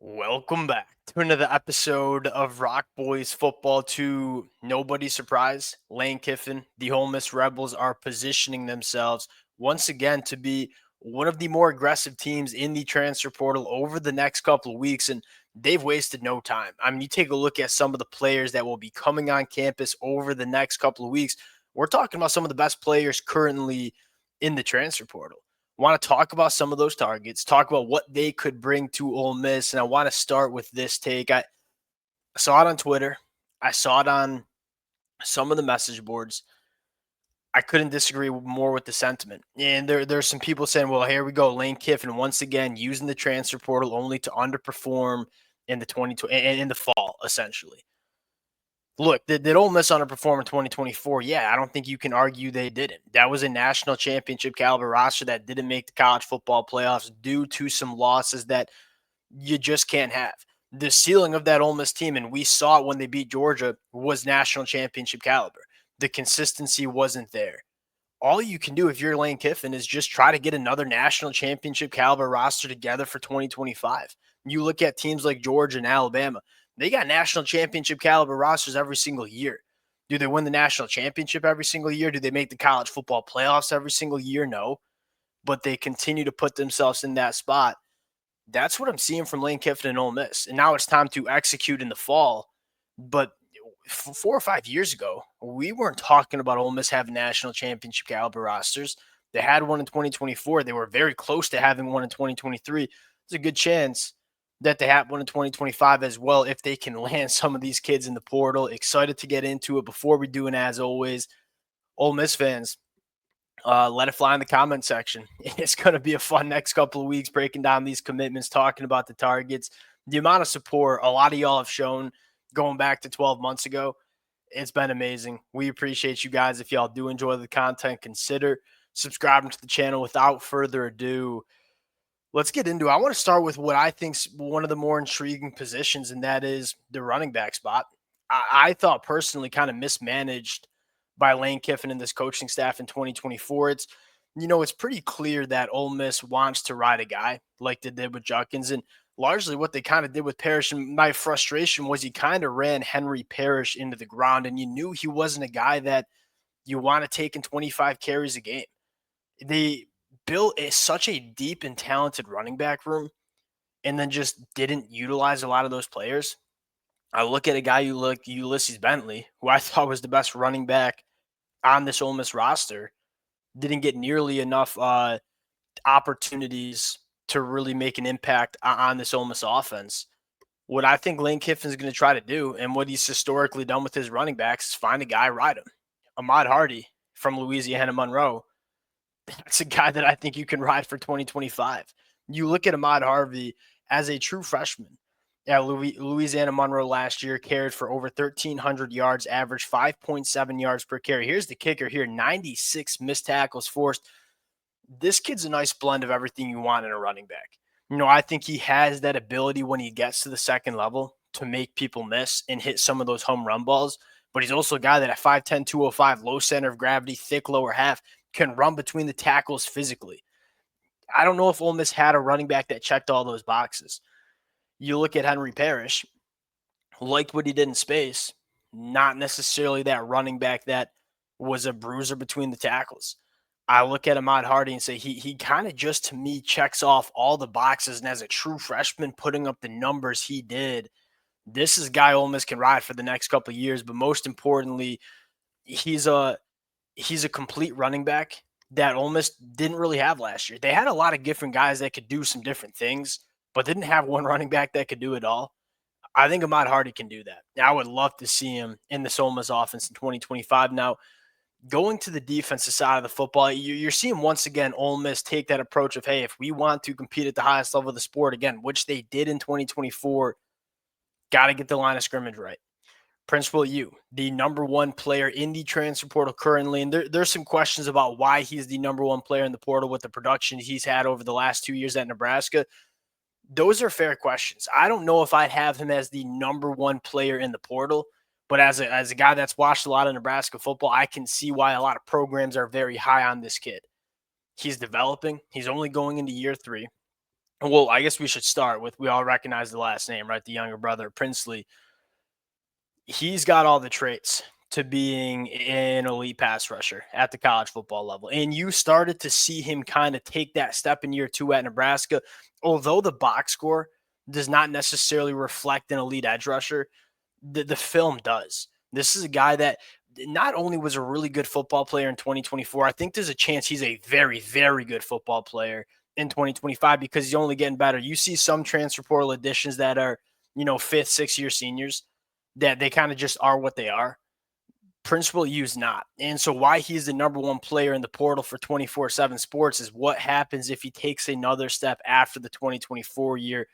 Welcome back to another episode of Rock Boys Football. To nobody's surprise, Lane Kiffin, the Ole Miss Rebels, are positioning themselves once again to be one of the more aggressive teams in the transfer portal over the next couple of weeks, and they've wasted no time. I mean, you take a look at some of the players that will be coming on campus over the next couple of weeks. We're talking about some of the best players currently in the transfer portal. Want to talk about some of those targets, talk about what they could bring to Ole Miss. And I want to start with this take. I saw it on Twitter. I saw it on some of the message boards. I couldn't disagree more with the sentiment. And there's some people saying, well, here we go. Lane Kiffin once again using the transfer portal only to underperform in the 2020 and in the fall, essentially. Look, did Ole Miss underperform in 2024? Yeah, I don't think you can argue they didn't. That was a national championship caliber roster that didn't make the college football playoffs due to some losses that you just can't have. The ceiling of that Ole Miss team, and we saw it when they beat Georgia, was national championship caliber. The consistency wasn't there. All you can do if you're Lane Kiffin is just try to get another national championship caliber roster together for 2025. You look at teams like Georgia and Alabama, they got national championship caliber rosters every single year. Do they win the national championship every single year? Do they make the college football playoffs every single year? No. But they continue to put themselves in that spot. That's what I'm seeing from Lane Kiffin and Ole Miss. And now it's time to execute in the fall. But 4 or 5 years ago, we weren't talking about Ole Miss having national championship caliber rosters. They had one in 2024. They were very close to having one in 2023. There's a good chance that they have one in 2025 as well if they can land some of these kids in the portal. Excited to get into it. Before we do, and as always, Ole Miss fans, let it fly in the comment section. It's going to be a fun next couple of weeks breaking down these commitments, talking about the targets, the amount of support a lot of y'all have shown going back to 12 months ago. It's been amazing. We appreciate you guys. If y'all do enjoy the content, consider subscribing to the channel. Without further ado, let's get into it. I want to start with what I think's one of the more intriguing positions, and that is the running back spot. I thought personally kind of mismanaged by Lane Kiffin and this coaching staff in 2024. It's pretty clear that Ole Miss wants to ride a guy like they did with Judkins, and largely what they kind of did with Parrish. And my frustration was he kind of ran Henry Parrish into the ground, and you knew he wasn't a guy that you want to take in 25 carries a game. They built such a deep and talented running back room and then just didn't utilize a lot of those players. I look at a guy like Ulysses Bentley, who I thought was the best running back on this Ole Miss roster, didn't get nearly enough opportunities to really make an impact on this Ole Miss offense. What I think Lane Kiffin is going to try to do, and what he's historically done with his running backs, is find a guy, ride him. Ahmad Hardy from Louisiana Monroe, that's a guy that I think you can ride for 2025. You look at Ahmad Harvey as a true freshman. Yeah, Louisiana Monroe last year carried for over 1,300 yards, averaged 5.7 yards per carry. Here's the kicker here, 96 missed tackles forced. This kid's a nice blend of everything you want in a running back. I think he has that ability when he gets to the second level to make people miss and hit some of those home run balls. But he's also a guy that at 5'10", 205, low center of gravity, thick lower half, can run between the tackles physically. I don't know if Ole Miss had a running back that checked all those boxes. You look at Henry Parrish, liked what he did in space, not necessarily that running back that was a bruiser between the tackles. I look at Ahmad Hardy and say he kind of just, to me, checks off all the boxes. And as a true freshman putting up the numbers he did, this is a guy Ole Miss can ride for the next couple of years. But most importantly, he's a complete running back that Ole Miss didn't really have last year. They had a lot of different guys that could do some different things, but didn't have one running back that could do it all. I think Ahmad Hardy can do that. I would love to see him in the Ole Miss offense in 2025. Now, going to the defensive side of the football, you're seeing once again Ole Miss take that approach of, hey, if we want to compete at the highest level of the sport again, which they did in 2024, got to get the line of scrimmage right. Principal U, the number one player in the transfer portal currently, and there's some questions about why he's the number one player in the portal with the production he's had over the last 2 years at Nebraska. Those are fair questions. I don't know if I'd have him as the number one player in the portal, but as a guy that's watched a lot of Nebraska football, I can see why a lot of programs are very high on this kid. He's developing. He's only going into year 3. Well, I guess we should start with, we all recognize the last name, right? The younger brother, Princely. He's got all the traits to being an elite pass rusher at the college football level. And you started to see him kind of take that step in year two at Nebraska. Although the box score does not necessarily reflect an elite edge rusher, the film does. This is a guy that not only was a really good football player in 2024, I think there's a chance he's a very, very good football player in 2025 because he's only getting better. You see some transfer portal additions that are, fifth, sixth year seniors that they kind of just are what they are. Principal U's not. And so why he's the number one player in the portal for 24/7 sports is what happens if he takes another step after the 2024 year.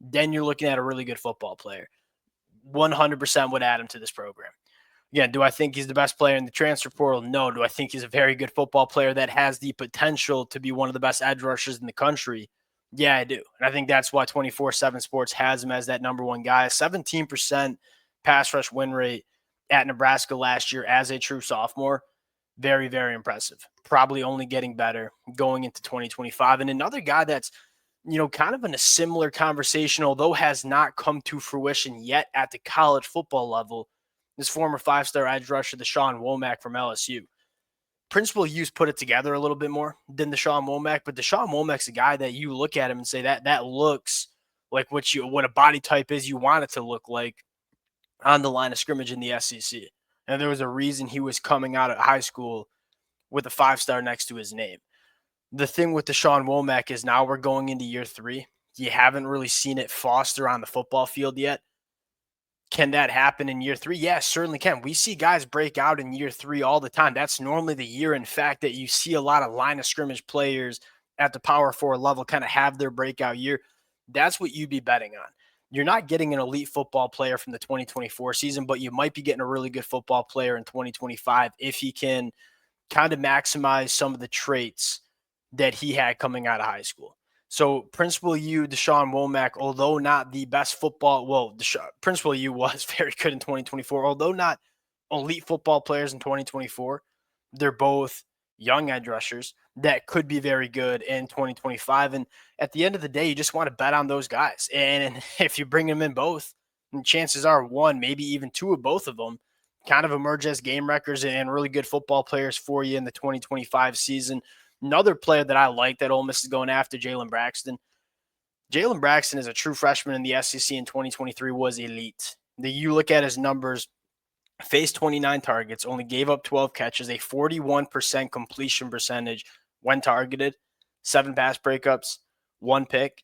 Then you're looking at a really good football player. 100% would add him to this program. Again, do I think he's the best player in the transfer portal? No. Do I think he's a very good football player that has the potential to be one of the best edge rushers in the country? Yeah, I do. And I think that's why 24/7 Sports has him as that number one guy. 17% pass rush win rate at Nebraska last year as a true sophomore. Very, very impressive. Probably only getting better going into 2025. And another guy that's, kind of in a similar conversation, although has not come to fruition yet at the college football level, is former five-star edge rusher, Deshaun Womack from LSU. Principal U's put it together a little bit more than Deshaun Womack, but Deshaun Womack's a guy that you look at him and say that looks like what a body type is you want it to look like on the line of scrimmage in the SEC. And there was a reason he was coming out of high school with a five-star next to his name. The thing with Deshaun Womack is now we're going into year three. You haven't really seen it foster on the football field yet. Can that happen in year three? Yes, certainly can. We see guys break out in year three all the time. That's normally the year, in fact, that you see a lot of line of scrimmage players at the Power 4 level kind of have their breakout year. That's what you'd be betting on. You're not getting an elite football player from the 2024 season, but you might be getting a really good football player in 2025 if he can kind of maximize some of the traits that he had coming out of high school. So Principal U, Deshaun Womack, although not the best football, Principal U was very good in 2024, although not elite football players in 2024, they're both young edge rushers that could be very good in 2025. And at the end of the day, you just want to bet on those guys. And if you bring them in both, chances are one, maybe even two of both of them kind of emerge as game wreckers and really good football players for you in the 2025 season. Another player that I like that Ole Miss is going after, Jalen Braxton. Jalen Braxton is a true freshman in the SEC in 2023, was elite. You look at his numbers, faced 29 targets, only gave up 12 catches, a 41% completion percentage when targeted, 7 pass breakups, 1 pick.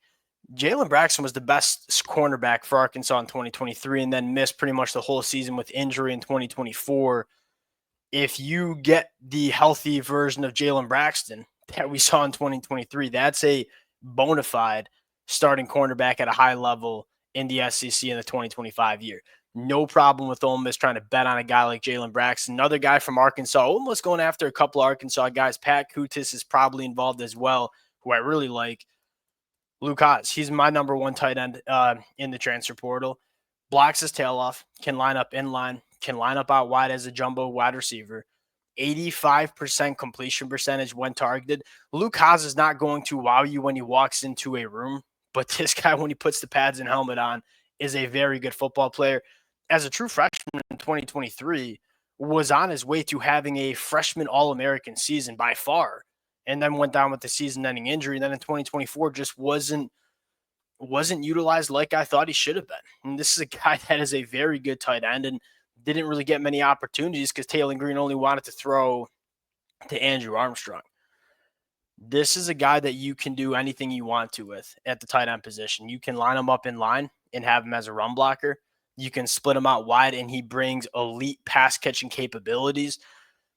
Jalen Braxton was the best cornerback for Arkansas in 2023 and then missed pretty much the whole season with injury in 2024. If you get the healthy version of Jalen Braxton that we saw in 2023, that's a bona fide starting cornerback at a high level in the SEC in the 2025 year. No problem with Ole Miss trying to bet on a guy like Jalen Braxton. Another guy from Arkansas, almost going after a couple of Arkansas guys. Pat Kutis is probably involved as well, who I really like. Luke Haas, he's my number one tight end in the transfer portal. Blocks his tail off, can line up in line, can line up out wide as a jumbo wide receiver. 85% completion percentage when targeted. Luke Haas is not going to wow you when he walks into a room, but this guy, when he puts the pads and helmet on, is a very good football player. As a true freshman in 2023, was on his way to having a freshman All-American season by far, and then went down with the season-ending injury. And then in 2024, just wasn't utilized like I thought he should have been. And this is a guy that is a very good tight end and didn't really get many opportunities because Taylor Green only wanted to throw to Andrew Armstrong. This is a guy that you can do anything you want to with at the tight end position. You can line him up in line and have him as a run blocker. You can split him out wide, and he brings elite pass catching capabilities.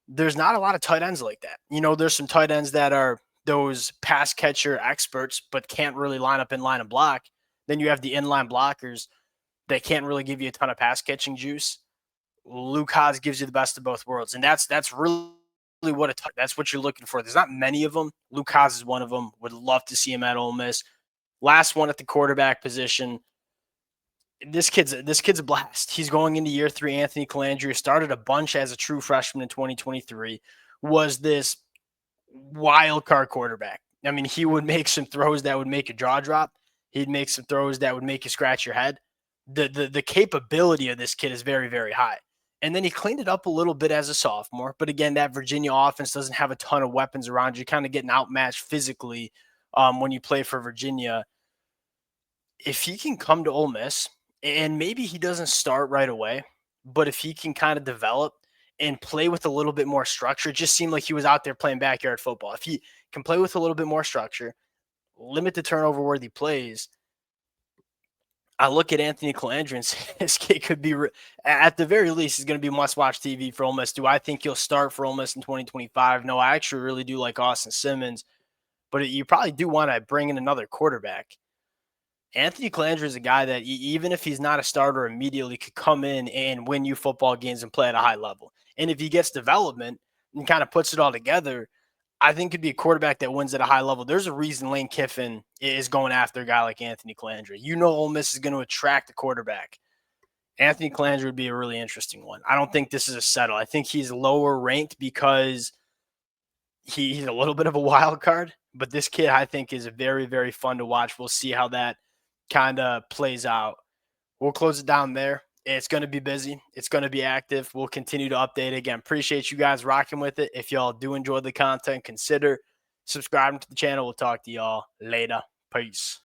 There's not a lot of tight ends like that. There's some tight ends that are those pass catcher experts, but can't really line up in line and block. Then you have the inline blockers that can't really give you a ton of pass catching juice. Luke Haas gives you the best of both worlds, and that's really that's what you're looking for. There's not many of them. Luke Haas is one of them. Would love to see him at Ole Miss. Last one at the quarterback position. This kid's a blast. He's going into year three. Anthony Calandria started a bunch as a true freshman in 2023. Was this wild card quarterback. I mean, he would make some throws that would make a jaw drop. He'd make some throws that would make you scratch your head. The capability of this kid is very, very high. And then he cleaned it up a little bit as a sophomore. But again, that Virginia offense doesn't have a ton of weapons around you, kind of getting outmatched physically when you play for Virginia. If he can come to Ole Miss, and maybe he doesn't start right away, but if he can kind of develop and play with a little bit more structure, it just seemed like he was out there playing backyard football. If he can play with a little bit more structure, limit the turnover worthy plays, I look at Anthony Calandra and say this kid could be, at the very least, is going to be must-watch TV for Ole Miss. Do I think he'll start for Ole Miss in 2025? No, I actually really do like Austin Simmons, but you probably do want to bring in another quarterback. Anthony Calandra is a guy that even if he's not a starter immediately could come in and win you football games and play at a high level. And if he gets development and kind of puts it all together, I think could be a quarterback that wins at a high level. There's a reason Lane Kiffin is going after a guy like Anthony Calandra. You know Ole Miss is going to attract a quarterback. Anthony Calandra would be a really interesting one. I don't think this is a settle. I think he's lower ranked because he's a little bit of a wild card. But this kid, I think, is very, very fun to watch. We'll see how that kind of plays out. We'll close it down there. It's going to be busy. It's going to be active. We'll continue to update. Again, appreciate you guys rocking with it. If y'all do enjoy the content, consider subscribing to the channel. We'll talk to y'all later. Peace.